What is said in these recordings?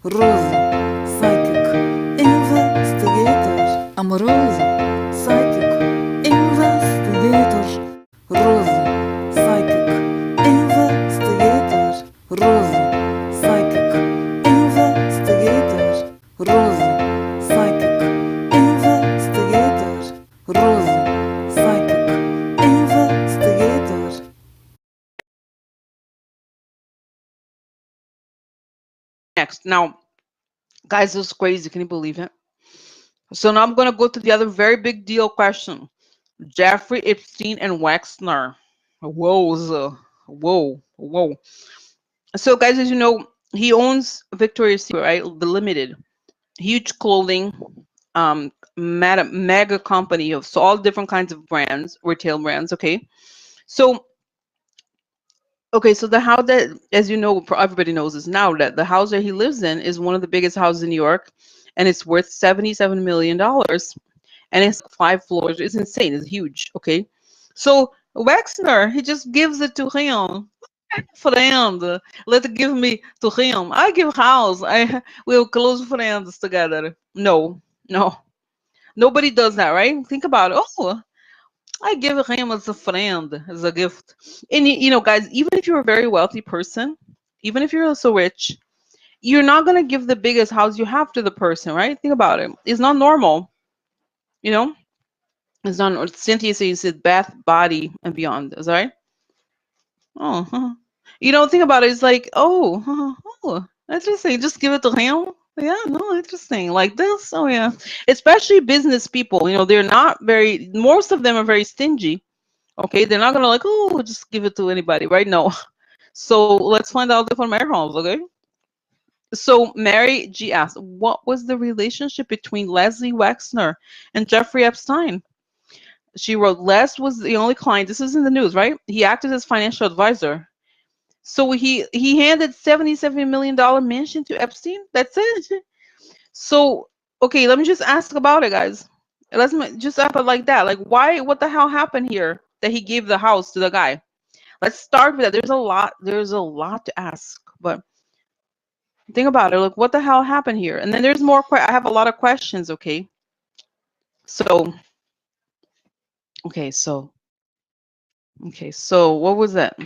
Rosa, psychic, investigator. Amorosa, psychic, investigator. Rosa, psychic, investigator. Rosa, psychic, investigator. Rosa, psychic, investigator. Rosa, psychic, investigator. Next. Now, guys, this is crazy. Can you believe it? So now I'm going to go to the other very big deal question. Jeffrey Epstein and Wexner. Whoa, whoa. So, guys, as you know, he owns Victoria's Secret, right? The Limited, huge clothing, mega company of so all different kinds of brands, retail brands. Okay, so so the house that, as you know, everybody knows this now, that the house that he lives in is one of the biggest houses in New York, and it's worth $77 million, and it's 5 floors. It's insane. It's huge. Okay, so Wexner, he just gives it to him. Friend, let give me to him. I give house. I will close friends together. No, no, nobody does that, right? Think about it. Oh, I give him as a friend, as a gift. And you know, guys, even if you're a very wealthy person, even if you're so rich, you're not gonna give the biggest house you have to the person, right? Think about it. It's not normal, you know. It's not. Cynthia says it's bath, body, and beyond. Is that right? Oh, you don't think about it. It's like, oh, interesting. Just give it to him. Yeah, no, interesting. Like this. Oh, yeah. Especially business people. You know, they're not very. Most of them are very stingy. Okay, they're not gonna like, oh, just give it to anybody, right? No. So let's find out from Mary Holmes. Okay. So Mary G asked, what was the relationship between Leslie Wexner and Jeffrey Epstein? She wrote, Les was the only client. This is in the news, right? He acted as financial advisor. So he handed $77 million mansion to Epstein. That's it. So okay, let me just ask about it, guys. Just ask it like that. Like, why? What the hell happened here that he gave the house to the guy? Let's start with that. There's a lot. There's a lot to ask, but think about it. Like, what the hell happened here? And then there's more. I have a lot of questions. Okay, so okay, so so what was that?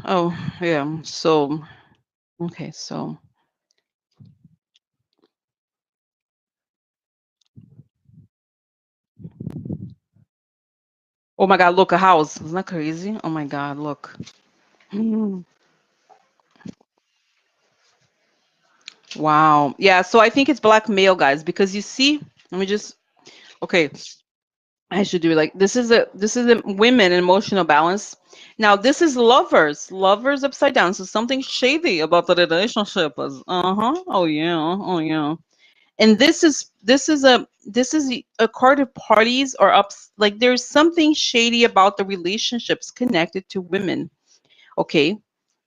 Oh yeah. So okay, so. Oh my God, look, a house. Isn't that crazy? Oh my God, look. Mm. Wow. Yeah, so I think it's blackmail, guys, because you see, let me just okay, I should do it like this is a women emotional balance. Now this is lovers upside down. So something shady about the relationship is oh yeah, oh yeah. And this is a card of parties or ups, like there's something shady about the relationships connected to women. Okay,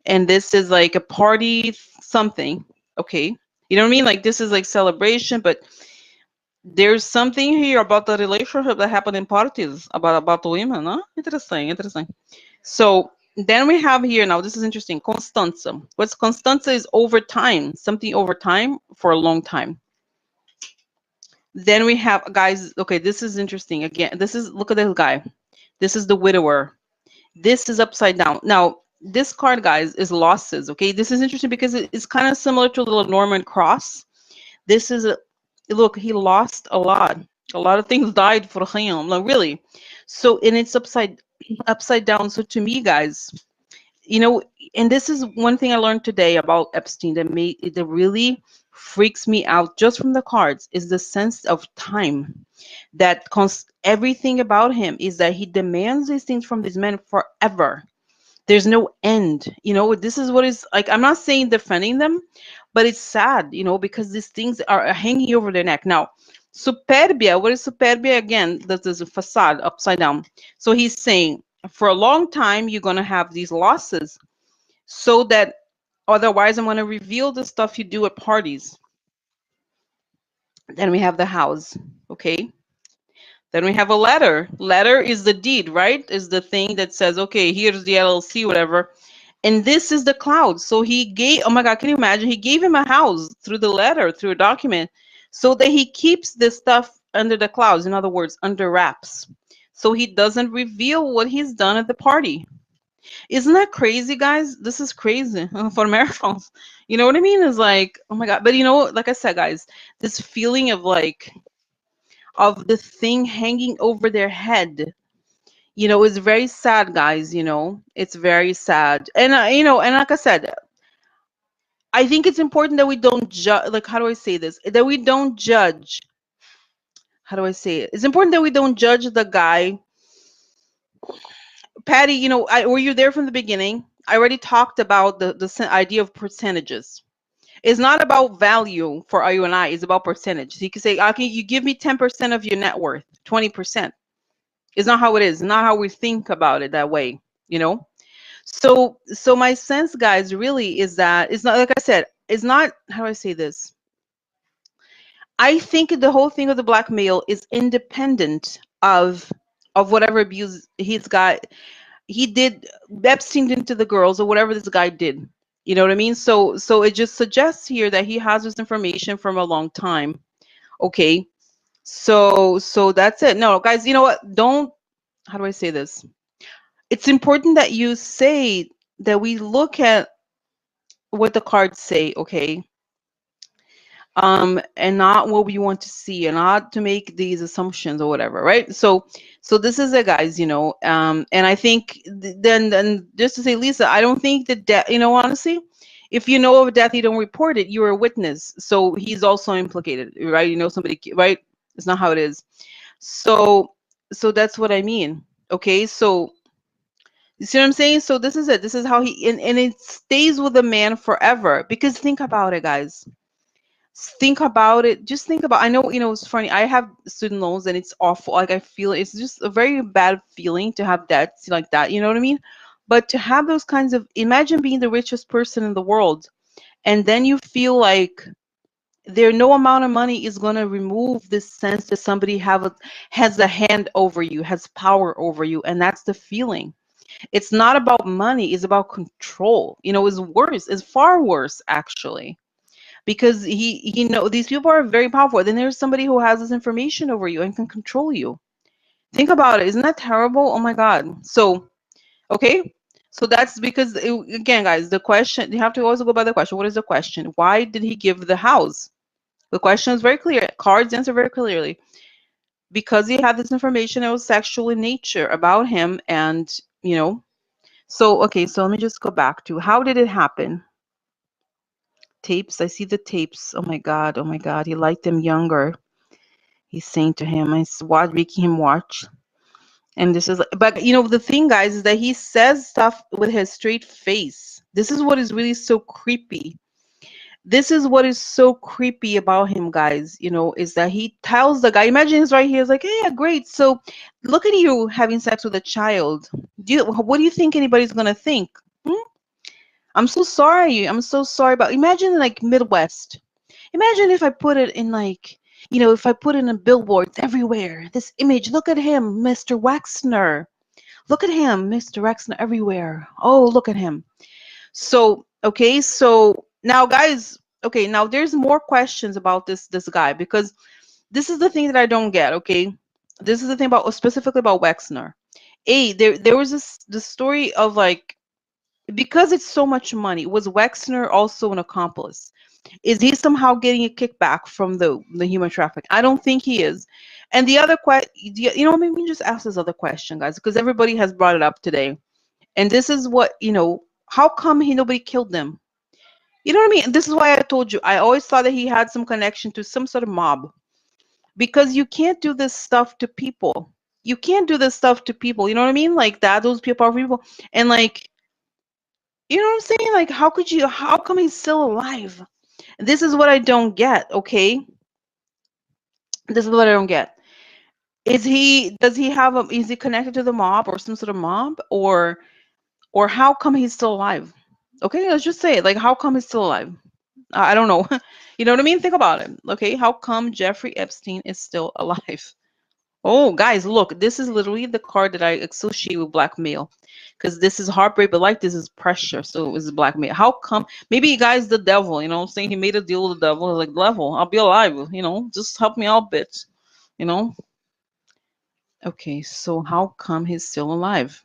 and this is like a party something. Okay, you know what I mean, like this is like celebration, but there's something here about the relationship that happened in parties about the women, huh? Interesting. So then we have here, now this is interesting, Constanza. What's Constanza is over time, something over time for a long time. Then we have, guys, okay, this is interesting. Again, this is, look at this guy, this is the widower. This is upside down. Now, this card, guys, is losses. Okay, this is interesting because it's kind of similar to a little Norman cross. This is a look. He lost a lot. A lot of things died for him. Like really. So, and it's upside down. So to me, guys, you know, and this is one thing I learned today about Epstein that really freaks me out just from the cards is the sense of time. That everything about him is that he demands these things from these men forever. There's no end. You know, this is what is like, I'm not saying defending them, but it's sad, you know, because these things are hanging over their neck. Now, superbia, what is superbia? Again, this is a facade upside down. So he's saying for a long time you're going to have these losses, so that otherwise I'm going to reveal the stuff you do at parties. Then we have the house. Okay, then we have a letter. Letter is the deed, right? Is the thing that says, okay, here's the LLC, whatever. And this is the cloud. So he gave, oh my God, can you imagine? He gave him a house through the letter, through a document, so that he keeps this stuff under the clouds. In other words, under wraps. So he doesn't reveal what he's done at the party. Isn't that crazy, guys? This is crazy for Americans. You know what I mean? It's like, oh my God. But you know, like I said, guys, this feeling of like, of the thing hanging over their head, you know, is very sad, guys. You know, it's very sad. And, you know, and like I said, I think it's important that we don't judge, like, how do I say this? That we don't judge. How do I say it? It's important that we don't judge the guy. Patty, you know, were you there from the beginning? I already talked about the idea of percentages. It's not about value for you and I. It's about percentage. So you can say, okay, you give me 10% of your net worth, 20%. It's not how it is. It's not how we think about it that way, you know? So my sense, guys, really is that it's not, like I said, it's not, how do I say this? I think the whole thing of the blackmail is independent of whatever abuse he's got. He did, Epstein did to the girls, or whatever this guy did. You know what I mean? So it just suggests here that he has this information from a long time. Okay. So that's it. No, guys, you know what? Don't, how do I say this? It's important that you say that we look at what the cards say, okay? And not what we want to see, and not to make these assumptions or whatever, right? So this is it, guys, you know. And I think then just to say, Lisa, I don't think that death, you know, honestly, if you know of a death, you don't report it, you're a witness, so he's also implicated, right? You know, somebody, right? It's not how it is. So that's what I mean. Okay, so you see what I'm saying? So this is it. This is how he, and it stays with the man forever. Because think about it, guys. Think about it. Just think about, I know, you know, it's funny. I have student loans and it's awful. Like, I feel it's just a very bad feeling to have debts like that. You know what I mean? But to have those kinds of, imagine being the richest person in the world, and then you feel like there no amount of money is going to remove this sense that somebody has a hand over you, has power over you. And that's the feeling. It's not about money, it's about control. You know, it's worse, it's far worse, actually, because he know these people are very powerful. Then there's somebody who has this information over you and can control you. Think about it. Isn't that terrible? Oh my God. So, okay. So that's because, again, guys, the question, you have to always go by the question. What is the question? Why did he give the house? The question is very clear. Cards answer very clearly. Because he had this information that was sexual in nature about him. And, you know, so, okay, so let me just go back to, how did it happen? Tapes, I see the tapes. Oh my God, oh my God. He liked them younger. He's saying to him, making him watch. And this is, but you know, the thing, guys, is that he says stuff with his straight face. This is what is really so creepy. This is what is so creepy about him, guys, you know, is that he tells the guy, imagine he's right here, he's like, hey, yeah, great. So look at you having sex with a child. What do you think anybody's going to think? Hmm? I'm so sorry. I'm so sorry about, imagine like Midwest. Imagine if I put it in like, you know, if I put it in billboards everywhere, this image, look at him, Mr. Wexner. Look at him, Mr. Wexner everywhere. Oh, look at him. So, okay, so now guys, okay, now there's more questions about this guy, because this is the thing that I don't get, okay? This is the thing about, specifically about Wexner. There was this story of like, because it's so much money, was Wexner also an accomplice? Is he somehow getting a kickback from the human trafficking? I don't think he is. And the other question, you know, maybe we can just ask this other question, guys, because everybody has brought it up today. And this is what, you know, how come nobody killed them? You know what I mean? This is why I told you, I always thought that he had some connection to some sort of mob, because you can't do this stuff to people. You can't do this stuff to people. You know what I mean? Like that, those people are people. And like, you know what I'm saying? Like, how come he's still alive? This is what I don't get, okay? This is what I don't get. Does he have is he connected to the mob or some sort of mob, or how come he's still alive? Okay, let's just say it. Like, how come he's still alive? I don't know. You know what I mean? Think about it. Okay, how come Jeffrey Epstein is still alive? Oh, guys, look, this is literally the card that I associate with blackmail. Because this is heartbreak, but like this is pressure. So it's blackmail. How come? Maybe guy's the devil, you know what I'm saying? He made a deal with the devil. He's like, devil, I'll be alive, you know, just help me out, bitch. You know? Okay, so how come he's still alive?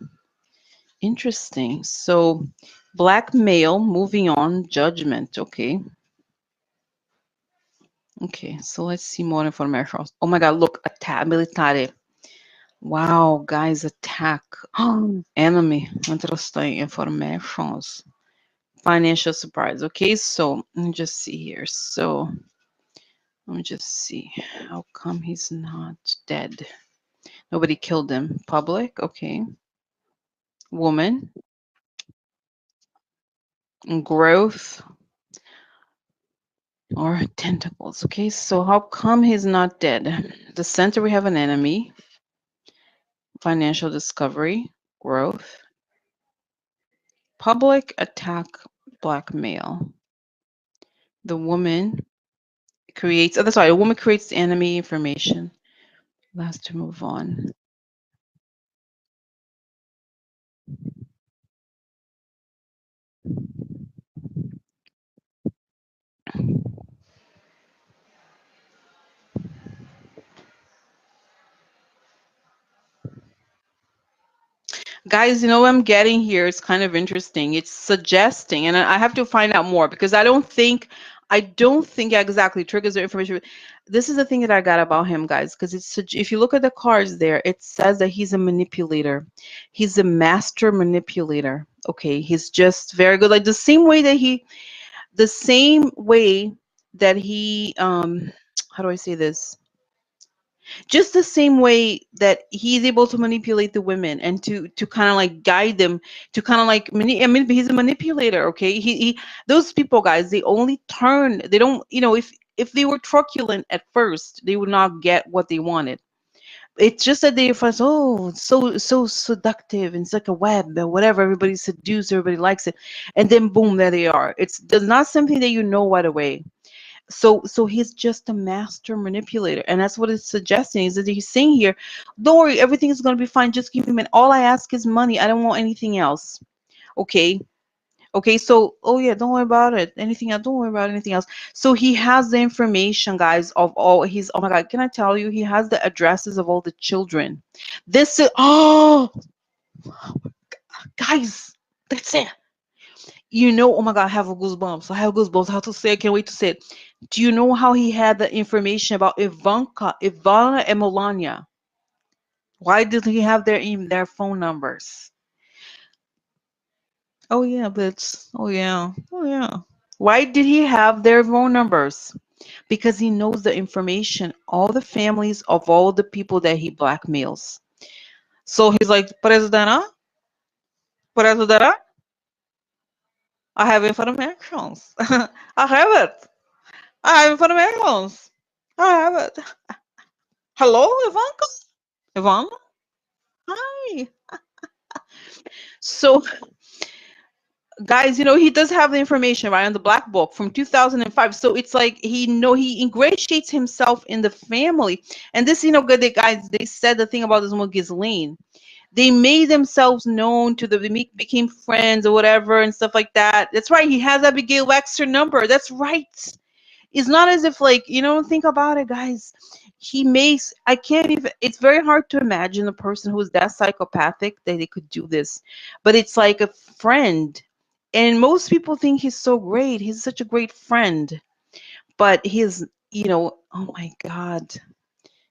Interesting. So blackmail, moving on, judgment. Okay. Okay, so let's see more information. Oh my god, look, attack military. Wow, guys, attack. Enemy. Interesting informations. Financial surprise. Okay, so let me just see here. So let me just see. How come he's not dead? Nobody killed him. Public. Okay. Woman. Growth or tentacles. Okay, so how come he's not dead? The center, we have an enemy. Financial discovery. Growth. Public attack. Blackmail. The woman creates, oh, that's right, a woman creates the enemy information. Last to move on. Guys, you know what I'm getting here? It's kind of interesting. It's suggesting, and I have to find out more because I don't think exactly triggers the information. This is the thing that I got about him, guys, because if you look at the cards there, it says that he's a manipulator. He's a master manipulator. Okay, he's just very good. Like the same way that he, how do I say this? Just the same way that he's able to manipulate the women and to kind of like guide them to kind of like I mean, he's a manipulator. Okay, those people, guys, they only turn, they don't, you know, if they were truculent at first, they would not get what they wanted. It's just that they find, oh, it's so seductive, and it's like a web or whatever, everybody's seduced, everybody likes it, and then boom, there they are. It's not something that you know right away. So he's just a master manipulator, and that's what it's suggesting, is that he's saying here, don't worry, everything is going to be fine, just give me money, all I ask is money, I don't want anything else. Okay. Okay, so, oh yeah, don't worry about it, anything else, don't worry about anything else. So he has the information, guys, of all his, oh my god, can I tell you, he has the addresses of all the children. This is, oh, guys, that's it. You know, oh my god, I have goosebumps. I have goosebumps. How to say? I can't wait to say it. Do you know how he had the information about Ivana and Melania? Why did he have their phone numbers? Oh yeah, bitch. Oh yeah. Oh yeah. Why did he have their phone numbers? Because he knows the information, all the families of all the people that he blackmails. So he's like, Presidenta, Presidenta, I have informations. I have it. I have informations. I have it. Hello, Ivanka? Ivan? Hi. So, guys, you know, he does have the information, right, on the black book from 2005. So it's like he ingratiates himself in the family. And this, you know, good, guys, they said the thing about this one, Ghislaine. They made themselves known to they became friends or whatever and stuff like that. That's right. He has Abigail Wexner number. That's right. It's not as if, like, you know, think about it, guys. He makes, I can't even, it's very hard to imagine a person who is that psychopathic that they could do this. But it's like a friend. And most people think he's so great. He's such a great friend. But he's, you know, oh my God.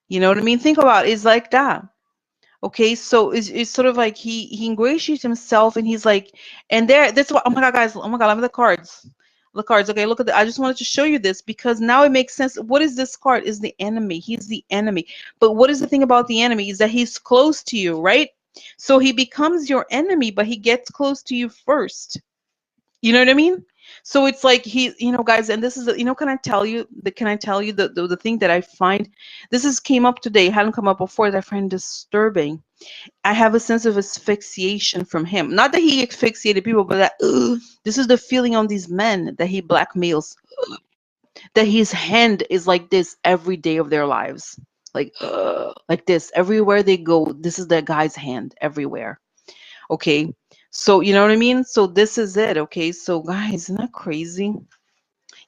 You know what I mean? Think about it. It's like that. Okay, so it's sort of like he ingratiates himself, and he's like, and there, that's what, oh my god, guys, oh my god, I'm the cards. The cards. Okay, look at the, I just wanted to show you this because now it makes sense. What is this card? Is the enemy. He's the enemy. But what is the thing about the enemy is that he's close to you, right? So he becomes your enemy, but he gets close to you first. You know what I mean? So it's like he, you know, guys, and this is, you know, can I tell you the thing that I find, this is came up today, hadn't come up before, that I find disturbing. I have a sense of asphyxiation from him. Not that he asphyxiated people, but that, this is the feeling on these men that he blackmails, that his hand is like this every day of their lives. like this. Everywhere they go, this is the guy's hand everywhere. Okay. So, you know what I mean? So this is it. Okay. So guys, isn't that crazy?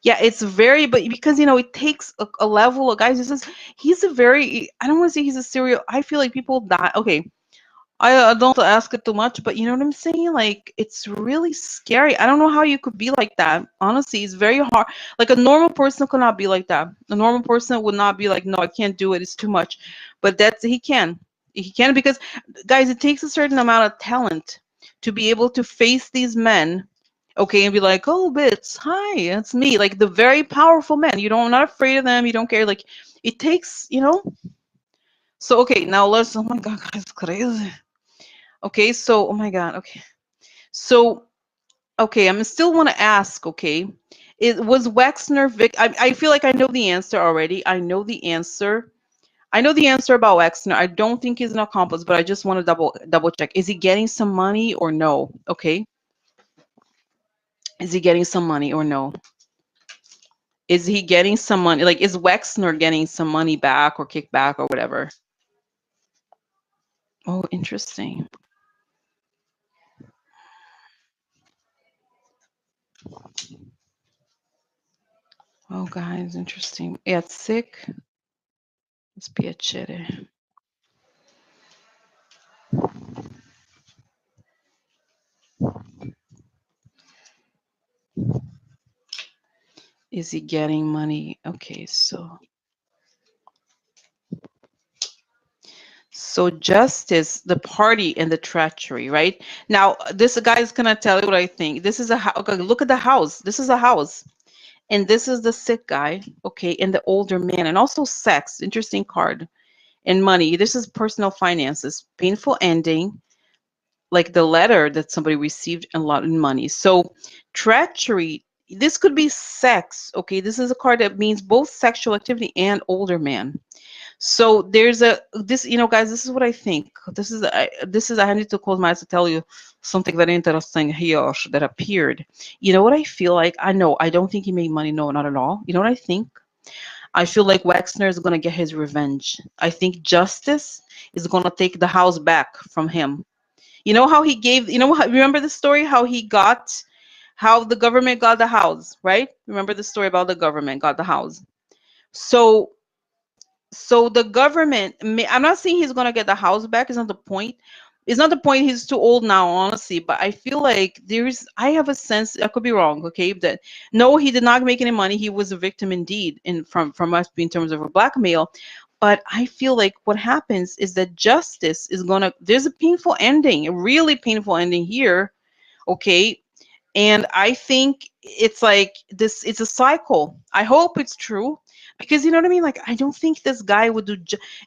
Yeah, it's very, but because it takes a level of guys. This is he's a very. I don't want to say he's a serial. I feel like people die. Okay, I don't ask it too much, but you know what I'm saying? Like, it's really scary. I don't know how you could be like that. Honestly, it's very hard. Like, a normal person could not be like that. A normal person would not be like, no, I can't do it. It's too much. But that's he can. He can because, guys, it takes a certain amount of talent to be able to face these men, okay, and be like, oh, bitch, hi, it's me. Like the very powerful men. You don't, not afraid of them. You don't care. Like, it takes. So okay, now let's. Oh my God, guys, crazy. Okay, so oh my God, okay. So okay, I'm still want to ask, okay. It was Wexner Vic I feel like I know the answer already. I know the answer. I know the answer about Wexner. I don't think he's an accomplice, but I just want to double check. Is he getting some money or no? Okay. Is he getting some money or no? Is he getting some money? Like, is Wexner getting some money back or kickback or whatever? Oh, interesting. Oh, guys, interesting. Yeah, it's sick. Let's be a chitty. Is he getting money? Okay, so justice, the party, and the treachery, right? Now, this guy is gonna tell you what I think. This is a okay, look at the house. This is a house. And this is the sick guy, okay, and the older man, and also sex, interesting card, and money. This is personal finances, painful ending, like the letter that somebody received, and a lot of money. So treachery, this could be sex, okay? This is a card that means both sexual activity and older man. So there's guys, this is what I think. I need to close my eyes to tell you something very interesting here that appeared. You know what I feel like? I know, I don't think he made money. No, not at all. You know what I think? I feel like Wexner is going to get his revenge. I think justice is going to take the house back from him. You know how he gave, remember the story how the government got the house, right? Remember the story about the government got the house. So the government, I'm not saying he's going to get the house back. It's not the point. It's not the point. He's too old now, honestly. But I feel like I have a sense, I could be wrong, okay, that no, he did not make any money. He was a victim indeed, from us in terms of a blackmail. But I feel like what happens is that justice is there's a painful ending, a really painful ending here, okay? And I think it's like this, it's a cycle. I hope it's true, because you know what I mean? Like, I don't think this guy would do,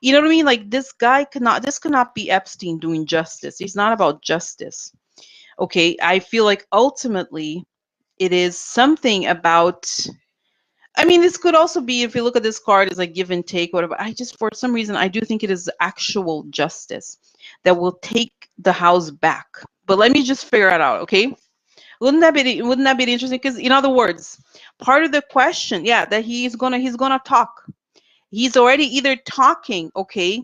you know what I mean? Like, this could not be Epstein doing justice. He's not about justice. Okay. I feel like ultimately it is something about, I mean, this could also be, if you look at this card, it's like give and take, whatever. I just, for some reason, I do think it is actual justice that will take the house back. But let me just figure it out. Okay. Wouldn't that be interesting? Because in other words, part of the question, yeah, that he's gonna talk. He's already either talking, okay,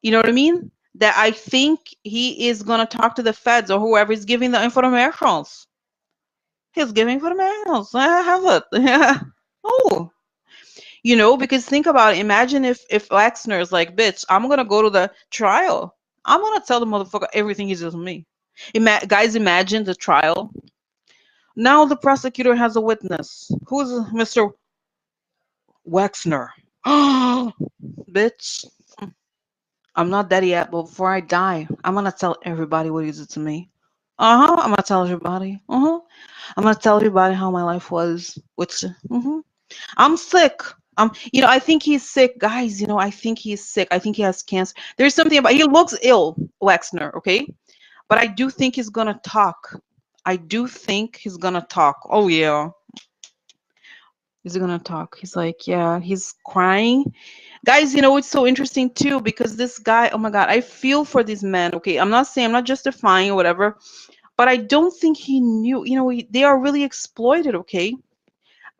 you know what I mean? That I think he is gonna talk to the feds or whoever is giving the informations. He's giving informations. I have it. Yeah. Oh, because think about it. Imagine if Wexner is like, bitch, I'm gonna go to the trial. I'm gonna tell the motherfucker everything he does to me. Guys, imagine the trial. Now the prosecutor has a witness. Who's Mr. Wexner? Bitch, I'm not dead yet, but before I die, I'm gonna tell everybody what he did to me. I'm gonna tell everybody. I'm gonna tell everybody how my life was. I'm sick. I think he's sick, guys. I think he's sick. I think he has cancer. There's something about, he looks ill, Wexner, okay? But I do think he's gonna talk. I do think he's gonna talk. Oh yeah. Is he gonna talk? He's like, yeah, he's crying. Guys, it's so interesting too, because this guy, oh my God, I feel for these men. Okay, I'm not saying, I'm not justifying or whatever, but I don't think he knew, they are really exploited, okay?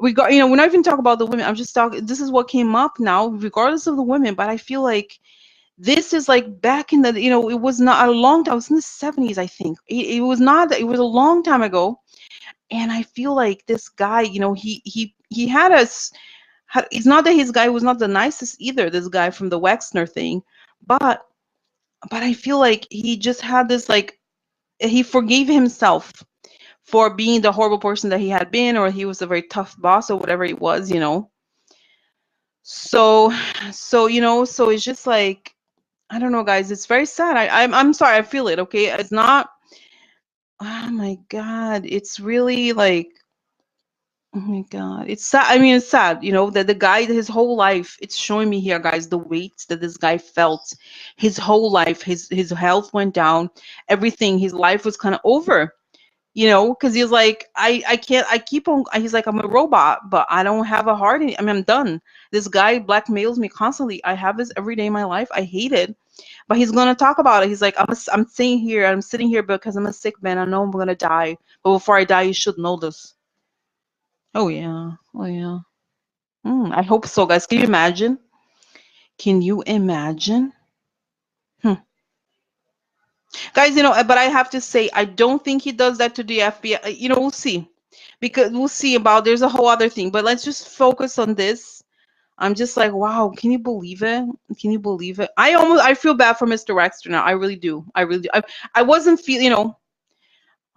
we got, we're not even talking about the women. I'm just talking, this is what came up now, regardless of the women. But I feel like this is like back in the, it was not a long time. It was in the 70s, I think. It was not, it was a long time ago. And I feel like this guy, he had us. It's not that his guy was not the nicest either. This guy from the Wexner thing, but I feel like he just had this like he forgave himself for being the horrible person that he had been, or he was a very tough boss or whatever it was. So, so it's just like, I don't know, guys. It's very sad. I'm sorry. I feel it. Okay, it's not. Oh my God, it's really like, oh my God, it's sad. I mean, it's sad, that the guy, his whole life, it's showing me here, guys, the weight that this guy felt. His whole life, his health went down, everything. His life was kind of over, because he's like, I can't. I keep on. He's like, I'm a robot, but I don't have a heart. I mean, I'm done. This guy blackmails me constantly. I have this every day in my life. I hate it. But he's gonna talk about it. He's like, I'm sitting here. I'm sitting here because I'm a sick man. I know I'm gonna die. But before I die, you should know this. Oh yeah. Oh yeah. I hope so, guys. Can you imagine? Can you imagine? Hmm. Guys, but I have to say, I don't think he does that to the FBI. We'll see. Because we'll see about, there's a whole other thing. But let's just focus on this. I'm just like, wow, can you believe it? Can you believe it? I feel bad for Mr. Wexter now. I really do. I really do. I wasn't feeling.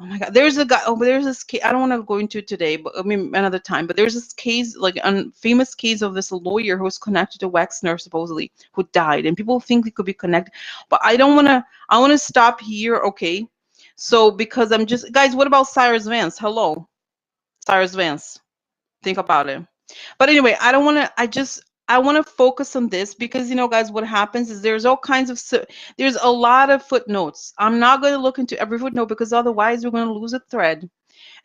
Oh my God, there's a guy. Oh, but there's this case. I don't want to go into it today, but I mean another time. But there's this case, like a famous case of this lawyer who was connected to Wexner, supposedly, who died, and people think he could be connected. But I don't want to. I want to stop here, okay? So because I'm just, guys. What about Cyrus Vance? Hello, Cyrus Vance. Think about it. But anyway, I don't want to. I want to focus on this because guys, what happens is there's all kinds of there's a lot of footnotes. I'm not going to look into every footnote because otherwise we're going to lose a thread.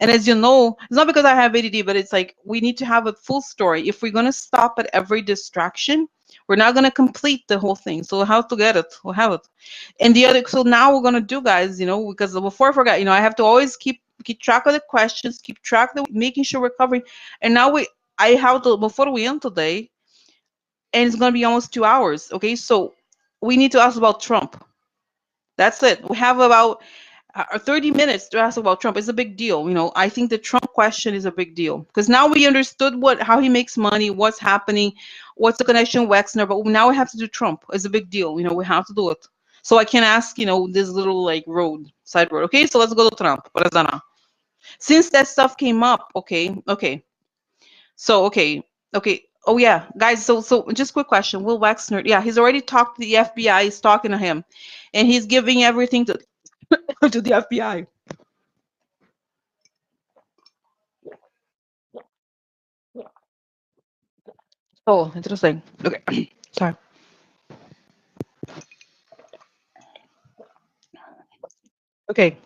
And as you know, it's not because I have ADD, but it's like we need to have a full story. If we're going to stop at every distraction, we're not going to complete the whole thing. So we'll have to get it. We'll have it. And the other, so now we're going to do, guys, because before I forgot, I have to always keep track of the questions, keep track of making sure we're covering. And now I have to, before we end today, and it's going to be almost 2 hours. Okay. So we need to ask about Trump. That's it. We have about 30 minutes to ask about Trump. It's a big deal. I think the Trump question is a big deal because now we understood how he makes money, what's happening, what's the connection with Wexner, but now we have to do Trump. It's a big deal. We have to do it. So I can ask, this little like side road. Okay, so let's go to Trump. Since that stuff came up, okay. So okay. Oh yeah, guys. So just quick question. Will Wexner? Yeah, he's already talked to the FBI. He's talking to him, and he's giving everything to to the FBI. Oh, interesting. Okay. Sorry. Okay.